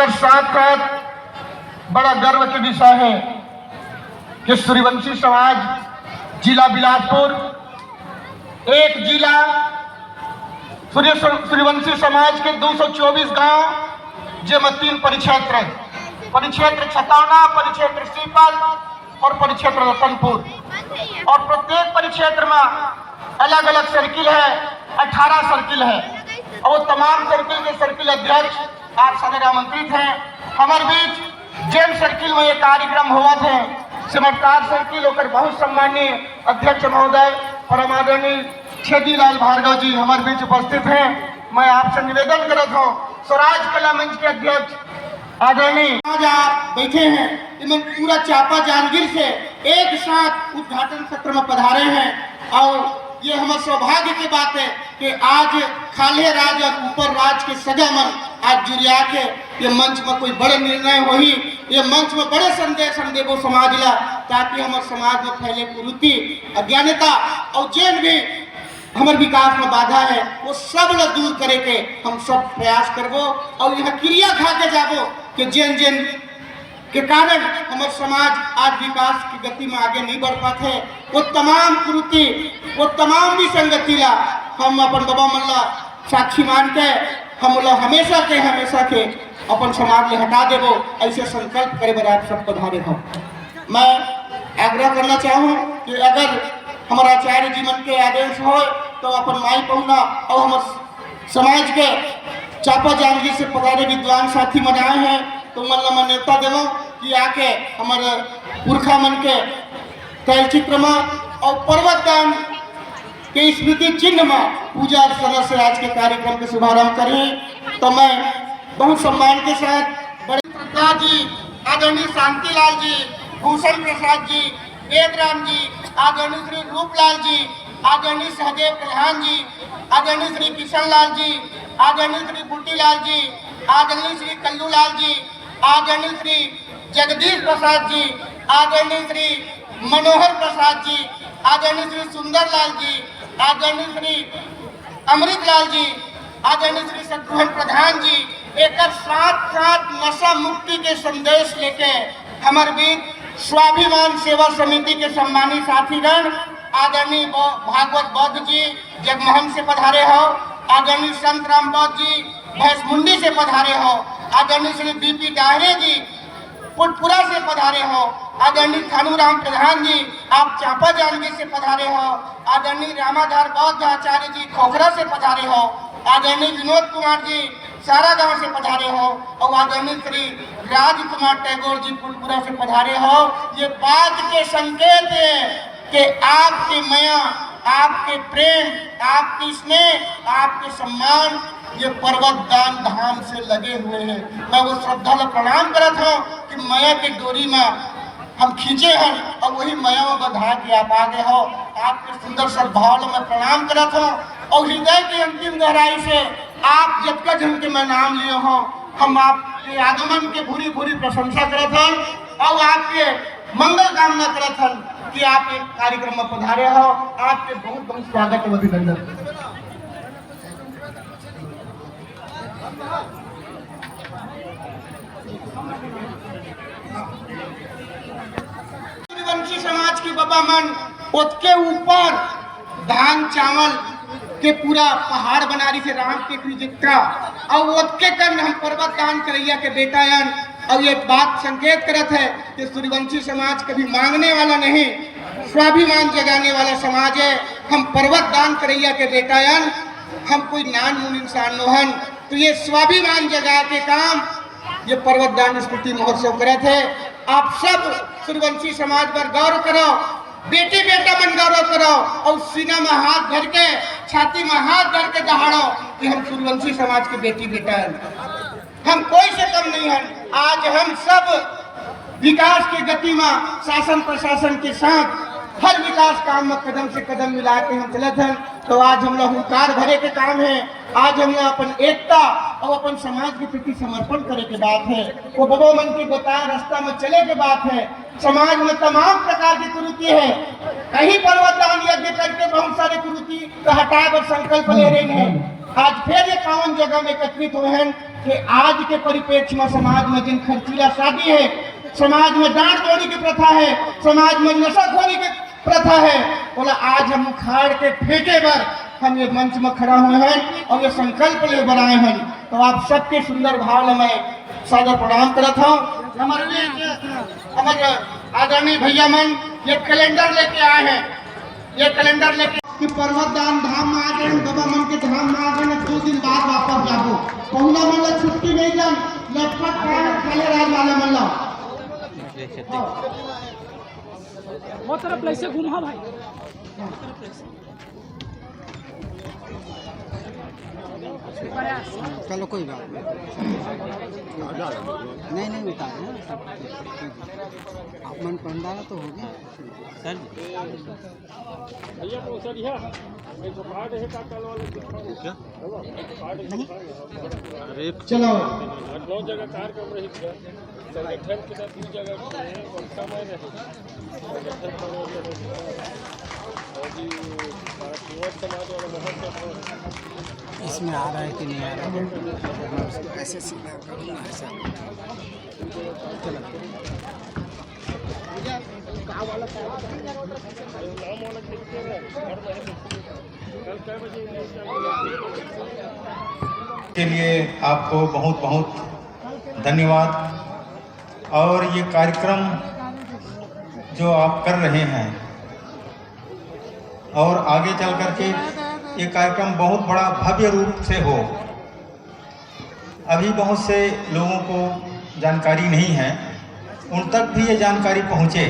एक साथ साथ बड़ा गर्व के विषय है कि सूर्यवंशी समाज जिला बिलासपुर एक जिला सूर्यवंशी समाज के 224 गांव जेमा 3 परिक्षेत्र छतौना, परिक्षेत्र सीपल और परिक्षेत्र रतनपुर। और प्रत्येक परिक्षेत्र में अलग अलग सर्किल है, 18 सर्किल है। और तमाम सर्किल के सर्किल अध्यक्ष आप सदैव आमंत्रित हैं। हमारे बीच जेम सर्किल में ये कार्यक्रम हुआ थे, सिमरताज सर्किल होकर बहुत सम्मानीय अध्यक्ष महोदय परम आदरणीय छेदीलाल भार्गव जी हमारे बीच उपस्थित हैं। मैं आपसे निवेदन करता हूँ, स्वराज कला मंच के अध्यक्ष आदरणीय आज आप बैठे हैं, इन्होंने पूरा चापा जांजगीर से एक साथ उद्घाटन सत्र में पधारे हैं। और ये हमारे सौभाग्य की बात है कि आज खाले राज और ऊपर राज के सजा मन आज जुड़िया के ये मंच में कोई बड़े निर्णय वही ये मंच में बड़े संदेश हम देवो समाज ला, ताकि हमारे समाज में फैले कुरीति अज्ञानता और जेन भी हमारे विकास में बाधा है वो सब ला दूर करे के हम सब प्रयास करबो। और यह क्रिया खा के जाबो कि जेन जेन के कारण हमारे समाज आज विकास की गति में आगे नहीं बढ़ पाते, वो तमाम कुरीति वो तमाम विसंगति ला हम अपन बाबा मल्ला साक्षी मान के हम लोग हमेशा के अपन समाज में हटा देवो, ऐसे संकल्प करे बर आप सब पधारे हो। मैं आग्रह करना चाहूँ कि अगर हमारा आचार्य जीवन के आदेश हो तो अपन माई पहुना और हमारे समाज के चापा जांजगीर से पधारे विद्वान साथी मनाए हैं, तो मतलब मैं न्योता देवो कि आके हमारे पुरखा मन के तैलचित्र में और पर्वत दान के स्मृति चिन्ह में पूजा अर्चना से आज के कार्यक्रम के शुभारंभ करें। तो मैं बहुत सम्मान के साथ बड़े प्रसाद जी, आदरणीय शांतिलाल जी, भूषण प्रसाद जी, वेदराम जी, आदरणीय श्री रूपलाल जी, आदरणीय सहदेव प्रधान जी, आदरणीय श्री किशन लाल जी, आदरणीय श्री बुट्टीलाल जी, आदरणीय श्री कल्लूलाल जी, आदरणीय श्री जगदीश प्रसाद जी, आदरणीय श्री मनोहर प्रसाद जी, आदरणीय श्री सुंदरलाल जी, आदरणीय श्री अमृतलाल जी, आदरणीय श्री शत्रुघ्न प्रधान जी, एक साथ साथ नशा मुक्ति के संदेश लेके हमारे बीच स्वाभिमान सेवा समिति के सम्मानित साथीगण आदरणीय भागवत बौद्ध जी जगमोहन से पधारे हो, आदरणीय संत राम बौद्ध जी भैंसमुंडी से पधारे हो, आदरणीय श्री बीपी डाहरे जी पुटपुरा से पधारे हो, आदरणीय खानूराम प्रधान जी आप चापा जांजगीर से पधारे हो, आदरणीय रामाधार बौद्ध आचार्य जी खोखरा से पधारे हो, आदरणीय विनोद कुमार जी सारा गांव से पधारे हो, और आदरणीय श्री राजकुमार टैगोर जी पुटपुरा से पधारे हो। ये बात के संकेत है कि आपकी माया, आपके प्रेम, आपकी स्नेह, आपके सम्मान ये पर्वत दान धाम से लगे हुए हैं। मैं वो श्रद्धा ला प्रणाम करत हूँ कि माया के डोरी में हम खींचे हैं और वही माया में बधा के आप आगे हो। आपके सुंदर सद्भाव में प्रणाम करत हूँ और हृदय की अंतिम गहराई से आप जब का जन के मैं नाम लिए हो, हम आपके आगमन के भूरी भूरी प्रशंसा करत हन और आपके मंगल कामना करत हन कि आप एक कार्यक्रम में पधारे हो। आपके बहुत बहुत स्वागत है, अभिनंदन। सूर्यवंशी समाज की बाबा मन उसके ऊपर धान चावल के पूरा पहाड़ बना रही थे राम के प्रोजेक्टा और उसके कारण हम पर्वत दान करैया के बेटायन। और ये बात संकेत करत है कि सूर्यवंशी समाज कभी मांगने वाला नहीं, स्वाभिमान जगाने वाला समाज है। हम पर्वत दान करैया के बेटायन, हम कोई नान मून इंसान नोहन, तो ये स्वाभिमान जगा के काम ये पर्वत दान स्मृति महोत्सव करे थे। आप सब सूर्यवंशी समाज पर गौरव करो, बेटी बेटा मन गौरव करो और सीना में हाथ धर के छाती में हाथ धर के दहाड़ो कि हम सूर्यवंशी समाज के बेटी बेटा हैं, हम कोई से कम नहीं हैं। आज हम सब विकास की गति में शासन प्रशासन के साथ हर विकास काम में कदम से कदम मिला के हम चलते हैं। तो आज हम लोग हुंकार भरे के काम है, आज हम लोग अपन एकता और अपन समाज के प्रति समर्पण करे के बात है। वो बाबा मन के बताए रास्ता में चले के बात है। समाज में तमाम प्रकार की कुरीति है, कहीं पर्वत दान यज्ञ करके बहुत सारे कुरीति का हटाए और संकल्प ले रहे हैं। आज फिर ये 51 जगह में एकत्रित हुए हैं कि आज के परिप्रेक्ष्य में समाज में जिन खर्चीला शादी है, समाज में डांट चोरी की प्रथा है, समाज में नशाखोरी की प्रथा है, बोला आज हम उखाड़ के फेंके बर हम ये मंच में खड़ा हुए हैं और ये संकल्प ले बनाए हैं। तो आप सबके सुंदर भाव में मैं सादर प्रणाम करता हूँ। हमारे आदरणीय भैया मन ये कैलेंडर लेके आए हैं, ये कैलेंडर लेके कि पर्वत दान धाम में आ गए, बाबा मन के धाम में आ गए, 2 दिन बाद वापस जाबो। पहुना मन छुट्टी नहीं जन लगभग खाले राज वाले मन ला वो तरफ ऐसे घूमा भाई। चलो कोई बात नहीं नहीं उतार मन पंडाला तो हो गया सर भैया तो सर यह एक कार्ड है काकल वाले क्या नहीं अरे चलो 9 जगह कार्यक्रम रही थी संगठन के साथ 2 जगह समय रहे समाज वाला बहुत इसमें आ रहा है कि नहीं आ रहा है उसको ऐसे सीधा करूँगा ऐसा चलो के लिए आपको बहुत बहुत धन्यवाद। और ये कार्यक्रम जो आप कर रहे हैं और आगे चल कर के ये कार्यक्रम बहुत बड़ा भव्य रूप से हो। अभी बहुत से लोगों को जानकारी नहीं है, उन तक भी ये जानकारी पहुँचे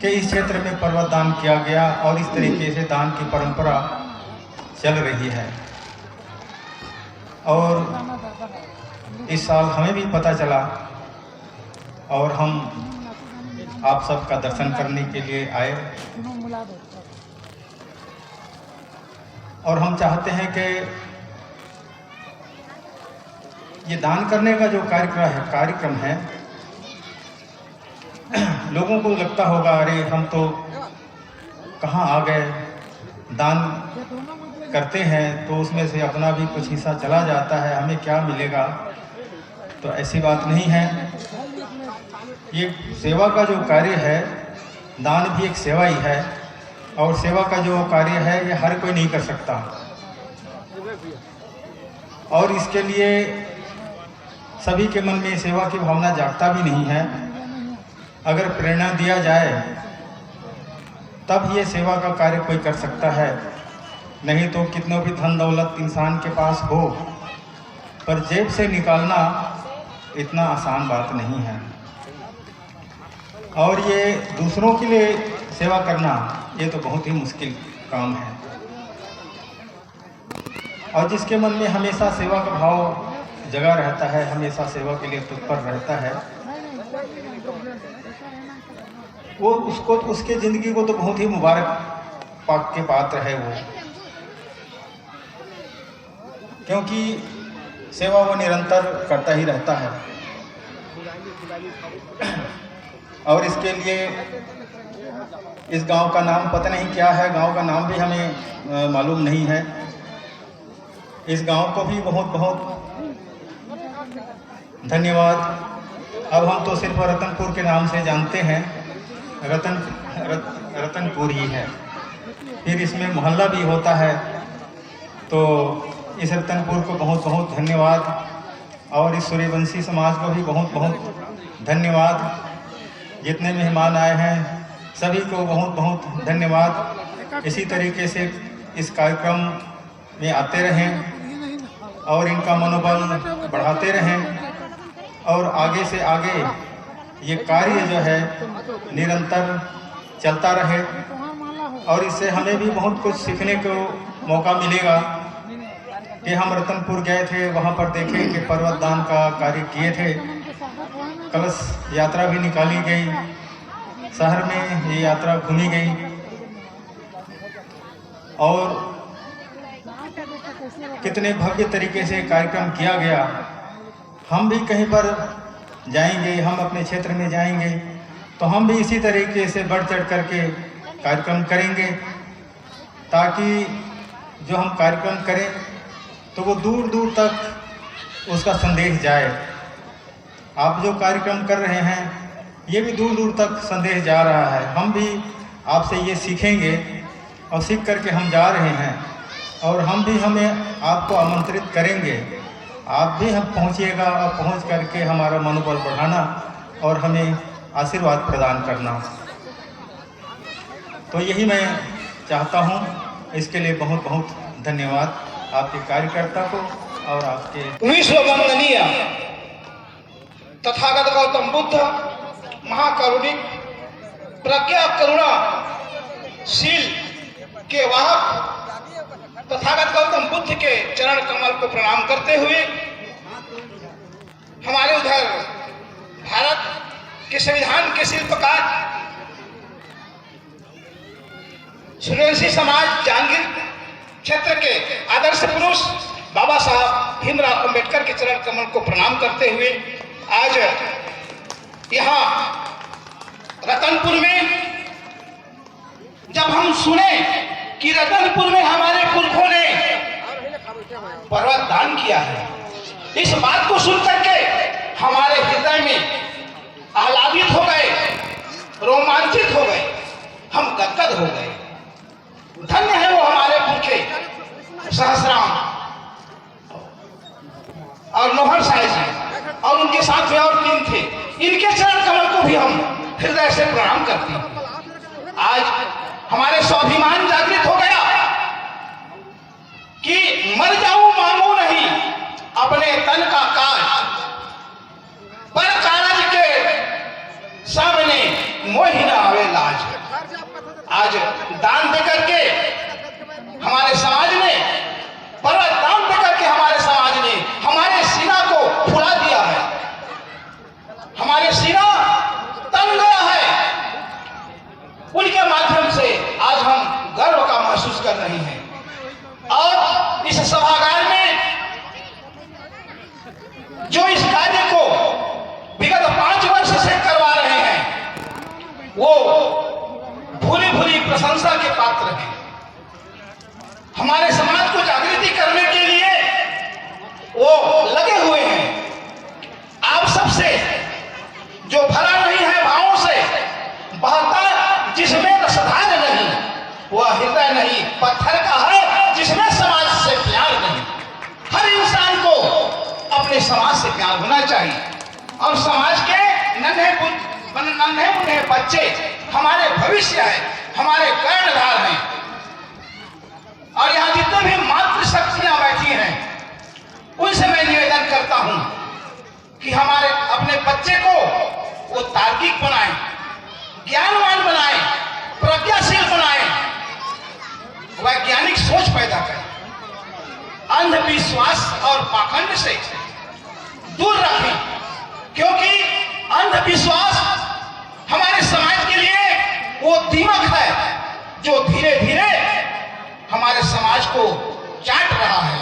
कि इस क्षेत्र में पर्वत दान किया गया और इस तरीके से दान की परंपरा चल रही है। और इस साल हमें भी पता चला और हम आप सबका दर्शन करने के लिए आए और हम चाहते हैं कि ये दान करने का जो कार्यक्रम है लोगों को लगता होगा अरे हम तो कहाँ आ गए, दान करते हैं तो उसमें से अपना भी कुछ हिस्सा चला जाता है, हमें क्या मिलेगा। तो ऐसी बात नहीं है। ये सेवा का जो कार्य है, दान भी एक सेवा ही है और सेवा का जो कार्य है ये हर कोई नहीं कर सकता। और इसके लिए सभी के मन में सेवा की भावना जागता भी नहीं है। अगर प्रेरणा दिया जाए तब ये सेवा का कार्य कोई कर सकता है, नहीं तो कितनों भी धन दौलत इंसान के पास हो पर जेब से निकालना इतना आसान बात नहीं है। और ये दूसरों के लिए सेवा करना ये तो बहुत ही मुश्किल काम है। और जिसके मन में हमेशा सेवा का भाव जगा रहता है, हमेशा सेवा के लिए तत्पर रहता है, वो उसके ज़िंदगी को तो बहुत ही मुबारक पाक के पात्र है वो, क्योंकि सेवा वो निरंतर करता ही रहता है। और इसके लिए इस गांव का नाम पता नहीं क्या है, गांव का नाम भी हमें मालूम नहीं है। इस गांव को भी बहुत बहुत धन्यवाद। अब हम तो सिर्फ रतनपुर के नाम से जानते हैं, रतनपुर ही है। फिर इसमें मोहल्ला भी होता है, तो इस रतनपुर को बहुत बहुत धन्यवाद। और इस सूर्यवंशी समाज को भी बहुत बहुत धन्यवाद। जितने मेहमान आए हैं सभी को बहुत बहुत धन्यवाद। इसी तरीके से इस कार्यक्रम में आते रहें और इनका मनोबल बढ़ाते रहें और आगे से आगे ये कार्य जो है निरंतर चलता रहे। और इससे हमें भी बहुत कुछ सीखने को मौका मिलेगा कि हम रतनपुर गए थे, वहाँ पर देखें कि पर्वत दान का कार्य किए थे, कलश यात्रा भी निकाली गई, शहर में ये यात्रा घूमी गई और कितने भव्य तरीके से कार्यक्रम किया गया। हम भी कहीं पर जाएंगे, हम अपने क्षेत्र में जाएंगे तो हम भी इसी तरीके से बढ़ चढ़ करके कार्यक्रम करेंगे, ताकि जो हम कार्यक्रम करें तो वो दूर दूर तक उसका संदेश जाए। आप जो कार्यक्रम कर रहे हैं ये भी दूर दूर तक संदेश जा रहा है। हम भी आपसे ये सीखेंगे और सीख करके हम जा रहे हैं, और हम भी हमें आपको आमंत्रित करेंगे। आप भी हम पहुँचिएगा और पहुँच करके हमारा मनोबल बढ़ाना और हमें आशीर्वाद प्रदान करना। तो यही मैं चाहता हूँ। इसके लिए बहुत बहुत धन्यवाद आपके कार्यकर्ता को और आपके विश्व वंदनीय तथागत गौतम बुद्ध महाकरुणिक प्रज्ञा करुणा शील के वाहक तथागत गौतम बुद्ध के चरण कमल को प्रणाम करते हुए हमारे उधर भारत के संविधान के शिल्पकार सूर्यवंशी समाज जांगीर क्षेत्र के आदर्श पुरुष बाबा साहब भीमराव अंबेडकर के चरण कमल को प्रणाम करते हुए आज यहाँ रतनपुर में जब हम सुने कि रतनपुर में हमारे पुरखों ने पर्वत दान किया है, इस बात को सुन करके हमारे हृदय में आह्लादित हो गए, रोमांचित हो गए, हम गदगद हो गए। धन्य है वो हमारे पुरखे सहस्राम और नौहर साहिब जी, और उनके साथ में और 3 थे। इनके चरण कमल को भी हम हृदय से प्रणाम करते हैं। आज हमारे स्वाभिमान जागृत हो गया कि मर जाऊं मांगू नहीं अपने तन का काज, पर कारज के सामने मोहि न आवे लाज। आज दान देकर के हमारे समाज ने, पर्वत दान देकर के हमारे समाज ने हमारे सीना को फुला दिया है, हमारे सीना तन गया है। उनके माध्यम से आज हम गर्व का महसूस कर रहे हैं। और इस सभागार में जो इस कार्य को विगत 5 वर्ष से करवा रहे हैं वो भूरी भूरी प्रशंसा के पात्र हैं। हमारे समाज को जागृति करने के लिए वो लगे हुए हैं। आप सबसे जो भरा नहीं है भावों से, बहता जिसमें रसधार नहीं, वह हृदय नहीं पत्थर का है जिसमें समाज से प्यार नहीं। हर इंसान को अपने समाज से प्यार होना चाहिए, और समाज के नन्हे मुन्ने बच्चे हमारे भविष्य है, हमारे कर्णधार हैं। और यहाँ जितने भी मातृशक्तियां बैठी हैं उनसे मैं निवेदन करता हूं कि हमारे अपने बच्चे को वो तार्किक बनाएं, ज्ञानवान बनाएं, प्रज्ञाशील बनाएं, वैज्ञानिक सोच पैदा करें, अंधविश्वास और पाखंड से दूर रखें, क्योंकि अंधविश्वास हमारे समाज के लिए वो दीमक है जो धीरे धीरे हमारे समाज को चाट रहा है।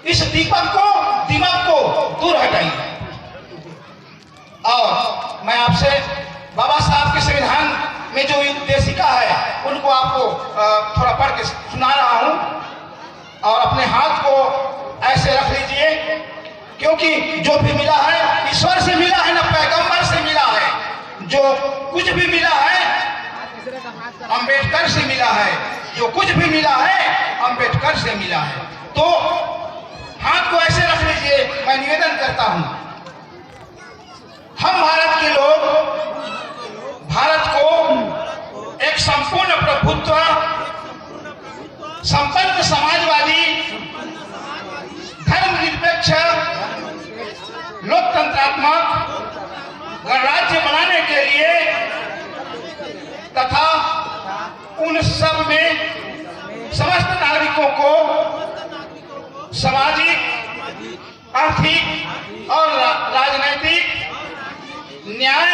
इस दीमक को दूर हटाइए। और मैं आपसे बाबा साहब के संविधान में जो उद्देशिका है उनको आपको थोड़ा पढ़ के सुना रहा हूं, और अपने हाथ को ऐसे रख लीजिए, क्योंकि जो भी मिला है ईश्वर से मिला है, ना पैगंबर से मिला है। जो कुछ भी मिला है अंबेडकर से मिला है, जो कुछ भी मिला है अंबेडकर से मिला है। तो हाथ को ऐसे रख लीजिए। मैं निवेदन करता हूं, हम भारत के लोग भारत को एक संपूर्ण प्रभुत्व, संपन्न समाजवादी, धर्मनिरपेक्ष, लोकतंत्रात्मक गणराज्य बनाने के लिए तथा उन सब में समस्त नागरिकों को सामाजिक, आर्थिक और राजनैतिक न्याय,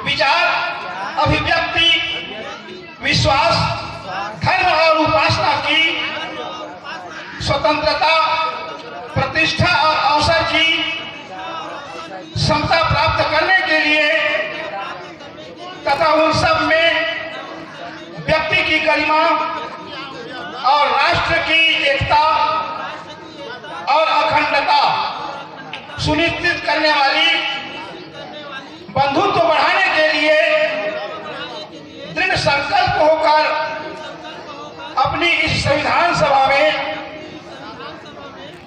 विचार, अभिव्यक्ति, विश्वास, धर्म और उपासना की स्वतंत्रता, प्रतिष्ठा और अवसर की समता प्राप्त करने के लिए तथा उन सब में व्यक्ति की गरिमा और राष्ट्र की एकता, और अखंडता सुनिश्चित करने वाली, बंधुत्व बढ़ाने के लिए दृढ़ संकल्प होकर अपनी इस संविधान सभा में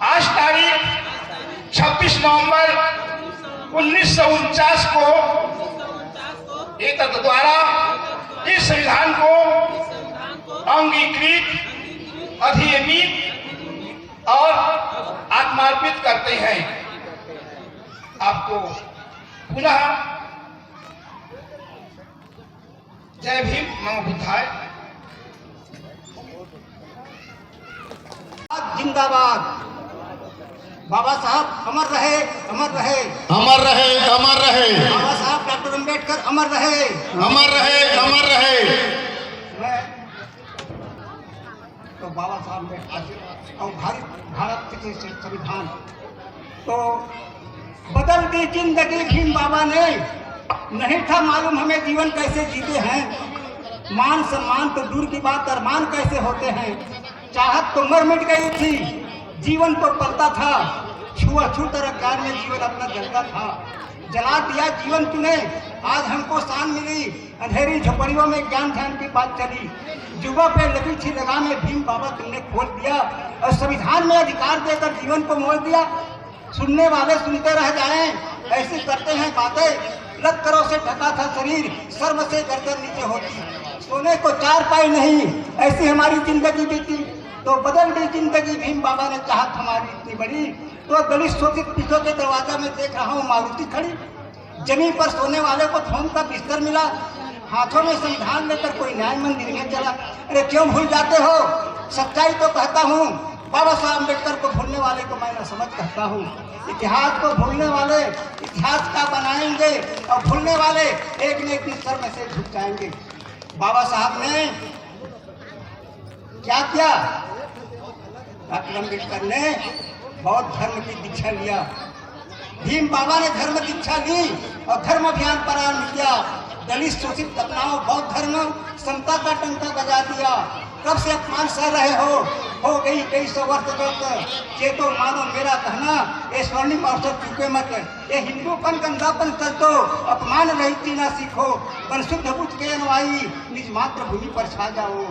आज तारीख 26 नवंबर 1949 को एकत्र द्वारा इस संविधान को अंगीकृत, अधिनियमित और आत्मार्पित करते हैं। आपको पुनः जय भीम, नमो बुद्धाय। जिंदाबाद। बाबा साहब अमर रहे, अमर रहे, अमर रहे, अमर रहे। बाबा साहब डॉक्टर अम्बेडकर अमर रहे, अमर रहे, अमर रहे। मैं तो बाबा साहब अम्बेडकर और भारत के संविधान तो बदल दी जिंदगी भीम बाबा ने। नहीं था मालूम हमें जीवन कैसे जीते हैं, मान सम्मान तो दूर की बात, अरमान कैसे होते हैं। चाहत तो मर मिट गई थी, जीवन तो पलता था, छुआछूत और अज्ञान में जीवन अपना जलता था। जला दिया जीवन तूने, आज हमको शान मिली, अंधेरी झोपड़ियों में ज्ञान ध्यान की बात चली। जुबा पे लगी थी लगाम में भीम बाबा तुमने खोल दिया, और संविधान में अधिकार देकर जीवन को मोल दिया। सुनने वाले सुनते रह जाएं, ऐसे करते हैं बातें। लग करो से ढका था शरीर, शर्म से गर्दन नीचे होती, सोने को चार पाई नहीं, ऐसी हमारी जिंदगी बीती। तो बदल गई जिंदगी भीम बाबा ने चाहत हमारी इतनी बड़ी। तो दलित शोषित पीछों के दरवाजा में देख रहा हूँ मारुति खड़ी, जमीन पर सोने वाले को थोम का बिस्तर मिला, हाथों में संविधान लेकर कोई न्याय मंदिर में चला। अरे क्यों भूल जाते हो, सच्चाई तो कहता हूँ, बाबा साहब अम्बेडकर को भूलने वाले को मैं न समझ कहता हूँ। इतिहास को भूलने वाले इतिहास का बनाएंगे, और भूलने वाले एक न एक दिन सर में से झुक जाएंगे। बाबा साहब ने क्या किया, डॉक्टर अम्बेडकर ने बौद्ध धर्म की दीक्षा लिया। भीम बाबा ने धर्म दीक्षा ली और धर्म अभियान प्रारंभ किया। दलित शोषित अपनाओ बौद्ध धर्म, समता का टंका बजा दिया। कब से अपमान सह रहे हो गई कई सौ वर्ष तक, चेतो मानो मेरा कहना, ये स्वर्णिम अवसर चुके मत। ये हिंदूपन गंदापन कर दो, अपमान रहित जीना सीखो, पर शुद्ध बुझ के अनुयायी निज मातृभूमि पर छा जाओ।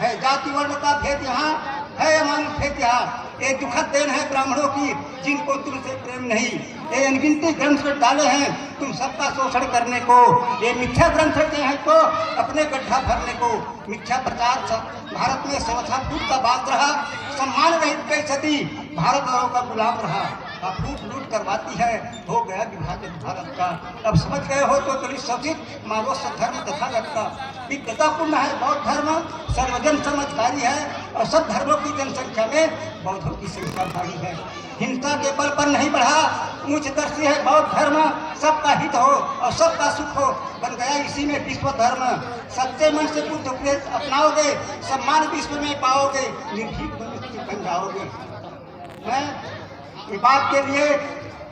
है जाति वर्ण का भेद यहाँ, है अमानुष भेद यहाँ। ये दुखद देन है ब्राह्मणों की, जिनको तुमसे प्रेम नहीं। ये अनगिनती ग्रंथ डाले हैं तुम सबका शोषण करने को। ये मिथ्या ग्रंथ रखे हैं तो अपने गड्ढा भरने को। मिथ्या प्रचार भारत में सवथा फूट का बात रहा, सम्मान रहित कई सदी भारत वालों का गुलाम रहा। अब फूट लूट करवाती है, हो गया विभाजन भारत का। अब समझ गए हो तो दलित शोषित मारो धर्म तथा लगता। विद्वतापूर्ण है बौद्ध धर्म, सर्वजन समझदारी है, और सब धर्मों की जनसंख्या में बौद्धों की संख्या भारी है। हिंसा के बल पर नहीं बढ़ा, उच्च दर्शी है बौद्ध धर्म। सबका हित हो और सबका सुख हो, बन गया इसी में विश्व धर्म। सच्चे मन से बुद्ध उपदेश अपनाओगे, सम्मान विश्व में पाओगे, निर्भीक मनुष्य बन जाओगे। मैं ये बात के लिए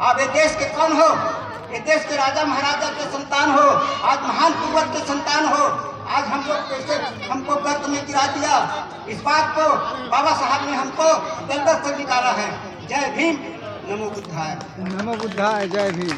आप ये देश के कौन हो, ये देश के राजा महाराजा के संतान हो, आज महान पूर्वज के संतान हो। आज हम लोग कैसे हमको गर्त में गिरा दिया, इस बात को बाबा साहब ने हमको दलदल से निकाला है। जय भीम, नमो बुद्धाय। नमो बुद्धाय, जय भीम।